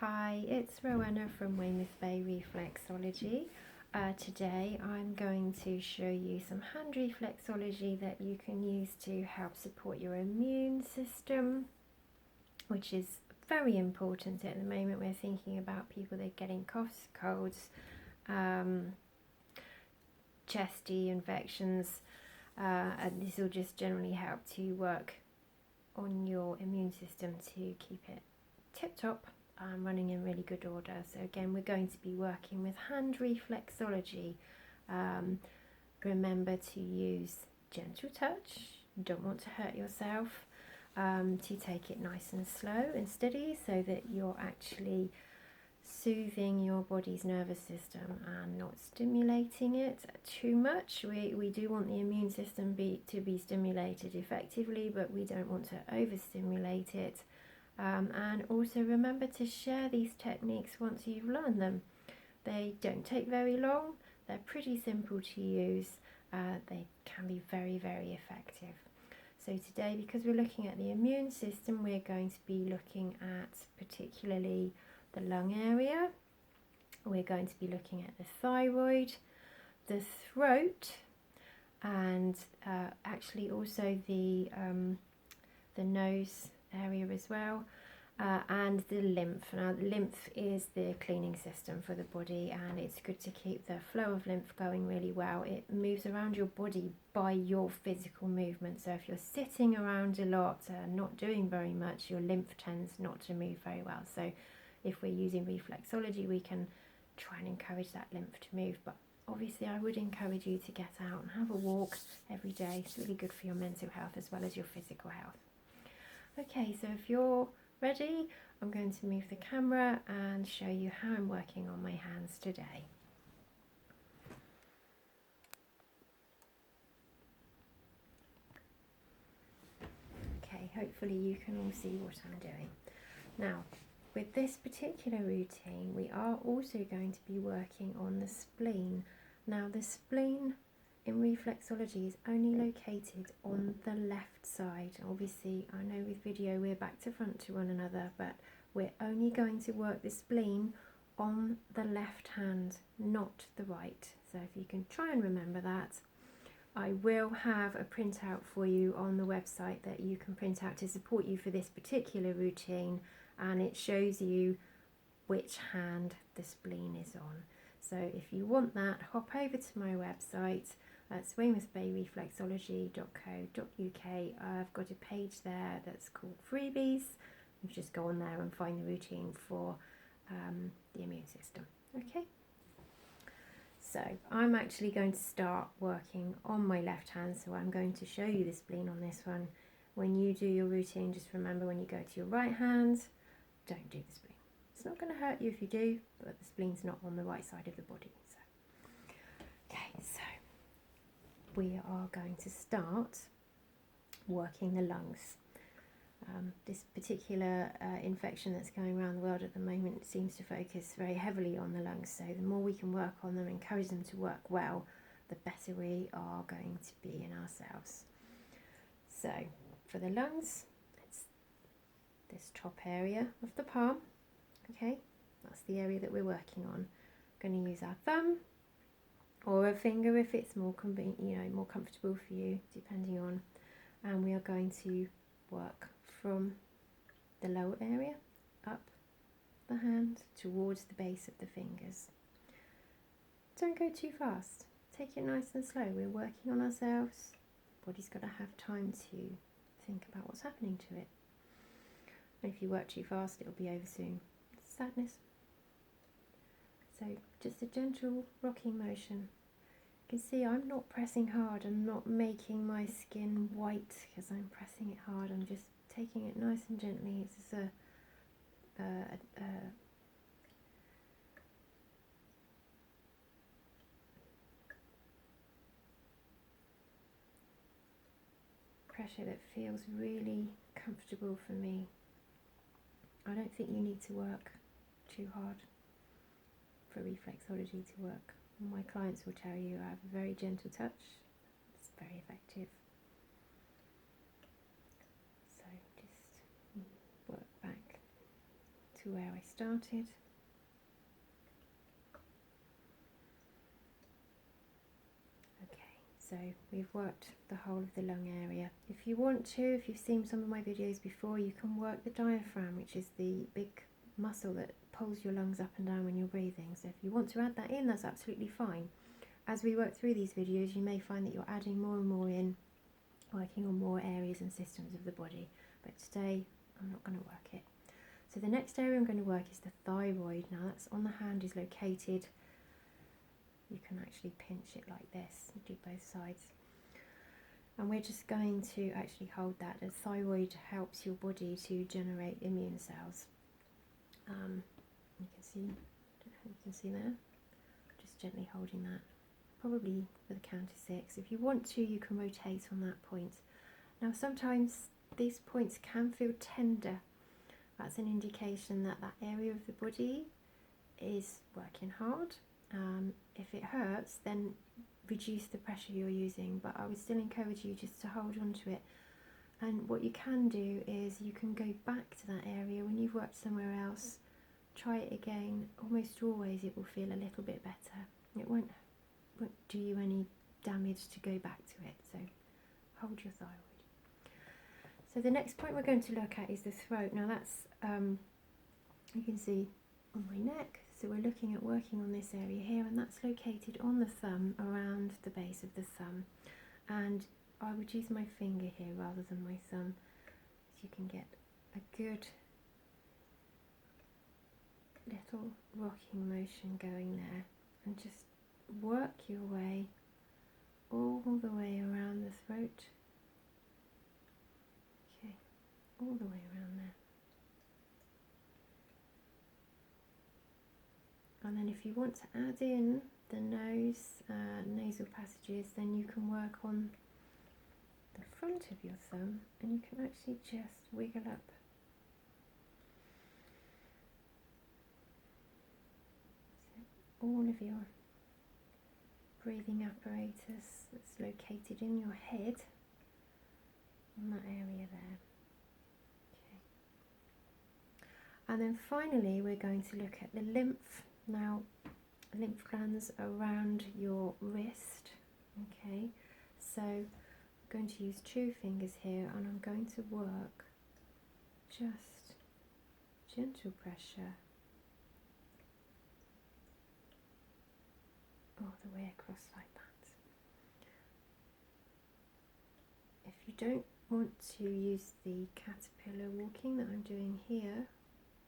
Hi, it's Rowena from Weymouth Bay Reflexology. Today I'm going to show you some hand reflexology that you can use to help support your immune system, which is very important at the moment. We're thinking about people that are getting coughs, colds, chesty infections, and this will just generally help to work on your immune system to keep it tip-top. Running in really good order. So again, we're going to be working with hand reflexology. Remember to use gentle touch. You don't want to hurt yourself. To take it nice and slow and steady so that you're actually soothing your body's nervous system and not stimulating it too much. We do want the immune system to be stimulated effectively, but we don't want to overstimulate it. And also remember to share these techniques once you've learned them. They don't take very long, they're pretty simple to use, they can be very, very effective. So today, because we're looking at the immune system, we're going to be looking at particularly the lung area. We're going to be looking at the thyroid, the throat, and actually also the nose area as well, and the lymph. Now the lymph is the cleaning system for the body, and it's good to keep the flow of lymph going really well. It moves around your body by your physical movement, so if you're sitting around a lot, not doing very much, your lymph tends not to move very well. So if we're using reflexology, we can try and encourage that lymph to move, but obviously I would encourage you to get out and have a walk every day. It's really good for your mental health as well as your physical health. Okay, so if you're ready, I'm going to move the camera and show you how I'm working on my hands today. Okay, hopefully you can all see what I'm doing. Now, with this particular routine, we are also going to be working on the spleen. Now, the spleen in reflexology is only located on the left side. Obviously, I know with video we're back to front to one another, but we're only going to work the spleen on the left hand, not the right. So if you can try and remember that. I will have a printout for you on the website that you can print out to support you for this particular routine, and it shows you which hand the spleen is on. So if you want that, hop over to my website. That's weymouthbayreflexology.co.uk. I've got a page there that's called Freebies. You just go on there and find the routine for the immune system. Okay. So I'm actually going to start working on my left hand, so I'm going to show you the spleen on this one. When you do your routine, just remember when you go to your right hand, don't do the spleen. It's not going to hurt you if you do, but the spleen's not on the right side of the body. So, okay, so we are going to start working the lungs. This particular infection that's going around the world at the moment seems to focus very heavily on the lungs, so the more we can work on them, encourage them to work well, the better we are going to be in ourselves. So for the lungs, it's this top area of the palm. Okay, that's the area that we're working on. We're going to use our thumb or a finger if it's more convenient, more comfortable for you, depending on. And we are going to work from the lower area up the hand towards the base of the fingers. Don't go too fast. Take it nice and slow. We're working on ourselves. The body's got to have time to think about what's happening to it. And if you work too fast, it'll be over soon. Sadness. So just a gentle rocking motion. You can see I'm not pressing hard. I'm not making my skin white because I'm pressing it hard. I'm just taking it nice and gently. It's just a pressure that feels really comfortable for me. I don't think you need to work too hard for reflexology to work. My clients will tell you I have a very gentle touch. It's very effective. So just work back to where I started. Okay, so we've worked the whole of the lung area. If you want to, if you've seen some of my videos before, you can work the diaphragm, which is the big muscle that pulls your lungs up and down when you're breathing. So if you want to add that in, that's absolutely fine. As we work through these videos, you may find that you're adding more and more in, working on more areas and systems of the body. But today, I'm not going to work it. So the next area I'm going to work is the thyroid. Now that's on the hand, is located. You can actually pinch it like this and do both sides. And we're just going to actually hold that. The thyroid helps your body to generate immune cells. You can see there. Just gently holding that. Probably with a count of 6. If you want to, you can rotate on that point. Now sometimes these points can feel tender. That's an indication that that area of the body is working hard. If it hurts, then reduce the pressure you're using, but I would still encourage you just to hold on to it. And what you can do is you can go back to that area when you've worked somewhere else, try it again. Almost always it will feel a little bit better. It won't do you any damage to go back to it, so hold your thyroid. So the next point we're going to look at is the throat. Now that's, you can see on my neck, so we're looking at working on this area here, and that's located on the thumb, around the base of the thumb. And I would use my finger here rather than my thumb, so you can get a good little rocking motion going there, and just work your way all the way around the throat. Okay, all the way around there. And then if you want to add in the nose, nasal passages, then you can work on the front of your thumb, and you can actually just wiggle up all of your breathing apparatus that's located in your head, on that area there. Okay. And then finally we're going to look at the lymph. Now, lymph glands around your wrist. Okay, so I'm going to use 2 fingers here, and I'm going to work just gentle pressure all the way across like that. If you don't want to use the caterpillar walking that I'm doing here,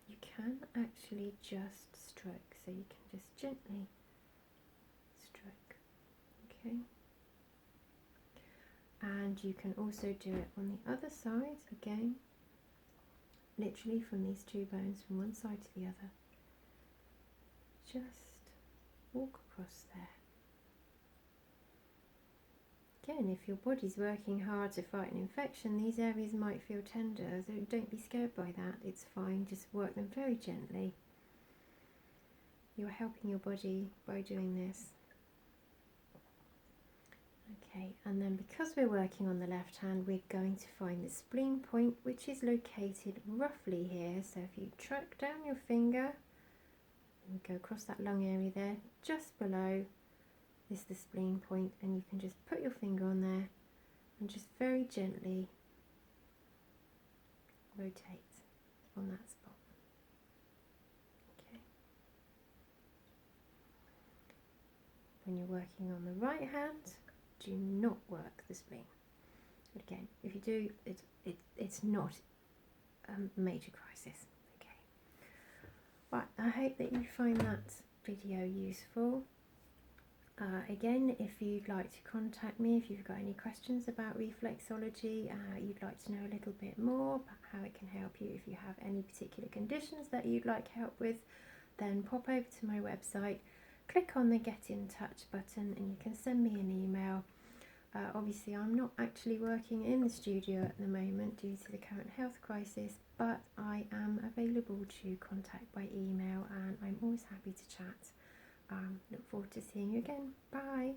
you can actually just stroke, so you can just gently stroke, okay? And you can also do it on the other side, again, literally from these 2 bones, from one side to the other. Just walk across there. Again, if your body's working hard to fight an infection, these areas might feel tender, so don't be scared by that. It's fine, just work them very gently. You're helping your body by doing this. Okay, and then because we're working on the left hand, we're going to find the spleen point, which is located roughly here. So if you track down your finger, and go across that lung area there, just below is the spleen point, and you can just put your finger on there and just very gently rotate on that spot. Okay. When you're working on the right hand, do not work the spleen. But again, if you do, it's not a major crisis. Okay. Right, I hope that you find that video useful. Again, if you'd like to contact me, if you've got any questions about reflexology, you'd like to know a little bit more about how it can help you, if you have any particular conditions that you'd like help with, then pop over to my website, click on the Get in Touch button, and you can send me an email. Obviously, I'm not actually working in the studio at the moment due to the current health crisis, but I am available to contact by email, and I'm always happy to chat. Look forward to seeing you again. Bye.